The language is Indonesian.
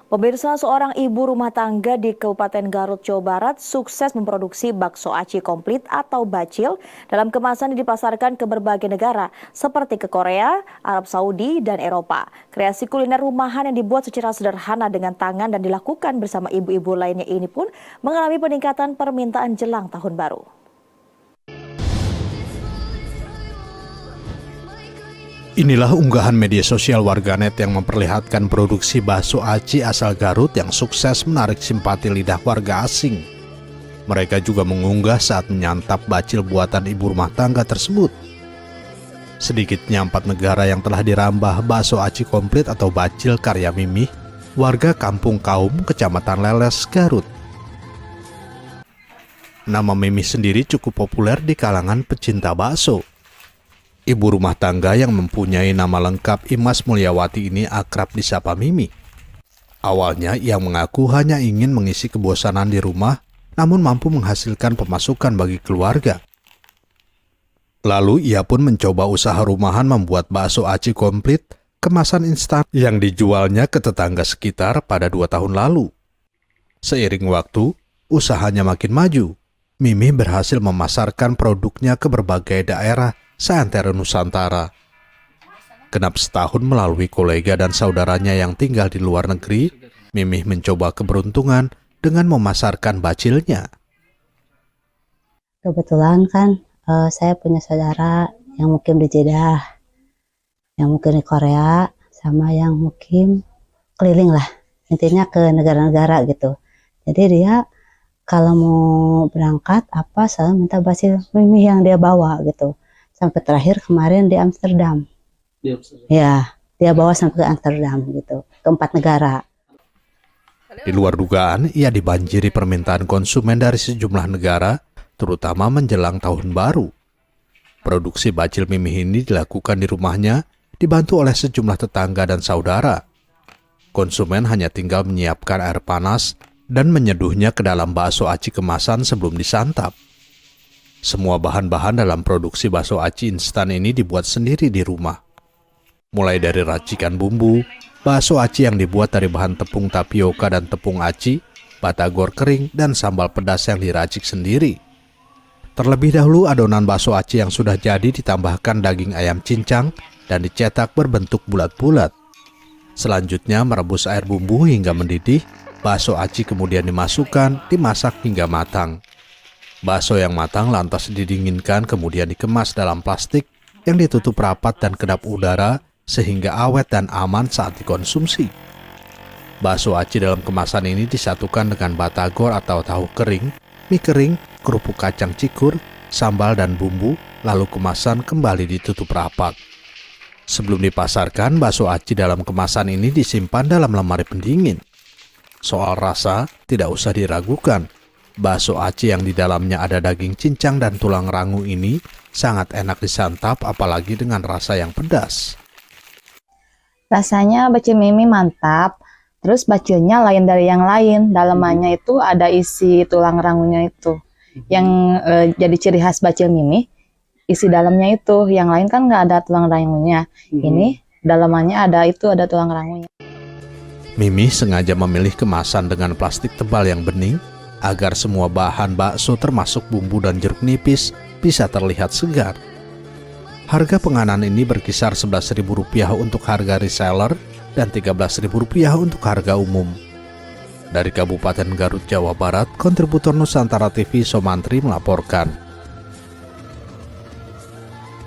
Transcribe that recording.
Pemirsa, seorang ibu rumah tangga di Kabupaten Garut, Jawa Barat sukses memproduksi bakso aci komplit atau bacil dalam kemasan yang dipasarkan ke berbagai negara seperti ke Korea, Arab Saudi, dan Eropa. Kreasi kuliner rumahan yang dibuat secara sederhana dengan tangan dan dilakukan bersama ibu-ibu lainnya ini pun mengalami peningkatan permintaan jelang tahun baru. Inilah unggahan media sosial warganet yang memperlihatkan produksi bakso aci asal Garut yang sukses menarik simpati lidah warga asing. Mereka juga mengunggah saat menyantap bacil buatan ibu rumah tangga tersebut. Sedikitnya 4 negara yang telah dirambah bakso aci komplit atau bacil karya Mimih, warga Kampung Kaum, Kecamatan Leles, Garut. Nama Mimih sendiri cukup populer di kalangan pecinta bakso. Ibu rumah tangga yang mempunyai nama lengkap Imas Mulyawati ini akrab disapa Mimi. Awalnya ia mengaku hanya ingin mengisi kebosanan di rumah, namun mampu menghasilkan pemasukan bagi keluarga. Lalu ia pun mencoba usaha rumahan membuat bakso aci komplit kemasan instan yang dijualnya ke tetangga sekitar pada 2 tahun lalu. Seiring waktu, usahanya makin maju. Mimi berhasil memasarkan produknya ke berbagai daerah seantero Nusantara. Genap setahun melalui kolega dan saudaranya yang tinggal di luar negeri, Mimih mencoba keberuntungan dengan memasarkan bacilnya. Kebetulan kan saya punya saudara yang mukim di Jeddah, yang mukim di Korea, sama yang mukim keliling lah, intinya ke negara-negara gitu. Jadi dia kalau mau berangkat selalu minta bacil Mimih yang dia bawa gitu. Sampai terakhir kemarin di Amsterdam. Ya, dia bawa sampai ke Amsterdam gitu, ke 4 negara. Di luar dugaan, ia dibanjiri permintaan konsumen dari sejumlah negara, terutama menjelang tahun baru. Produksi bacil Mimih ini dilakukan di rumahnya, dibantu oleh sejumlah tetangga dan saudara. Konsumen hanya tinggal menyiapkan air panas dan menyeduhnya ke dalam bakso aci kemasan sebelum disantap. Semua bahan-bahan dalam produksi bakso aci instan ini dibuat sendiri di rumah. Mulai dari racikan bumbu, bakso aci yang dibuat dari bahan tepung tapioka dan tepung aci, batagor kering, dan sambal pedas yang diracik sendiri. Terlebih dahulu adonan bakso aci yang sudah jadi ditambahkan daging ayam cincang dan dicetak berbentuk bulat-bulat. Selanjutnya merebus air bumbu hingga mendidih, bakso aci kemudian dimasukkan, dimasak hingga matang. Bakso yang matang lantas didinginkan kemudian dikemas dalam plastik yang ditutup rapat dan kedap udara sehingga awet dan aman saat dikonsumsi. Bakso aci dalam kemasan ini disatukan dengan batagor atau tahu kering, mie kering, kerupuk kacang cikur, sambal dan bumbu, lalu kemasan kembali ditutup rapat. Sebelum dipasarkan, bakso aci dalam kemasan ini disimpan dalam lemari pendingin. Soal rasa tidak usah diragukan. Bakso aci yang di dalamnya ada daging cincang dan tulang rangu ini sangat enak disantap apalagi dengan rasa yang pedas. Rasanya bacil Mimih mantap, terus bacilnya lain dari yang lain. Dalamannya itu ada isi tulang rangunya itu. Yang jadi ciri khas bacil Mimih, isi dalamnya itu. Yang lain kan nggak ada tulang rangunya. Ini dalamannya ada tulang rangunya. Mimih sengaja memilih kemasan dengan plastik tebal yang bening, agar semua bahan bakso termasuk bumbu dan jeruk nipis bisa terlihat segar. Harga penganan ini berkisar Rp11.000 untuk harga reseller dan Rp13.000 untuk harga umum. Dari Kabupaten Garut, Jawa Barat, kontributor Nusantara TV Somantri melaporkan.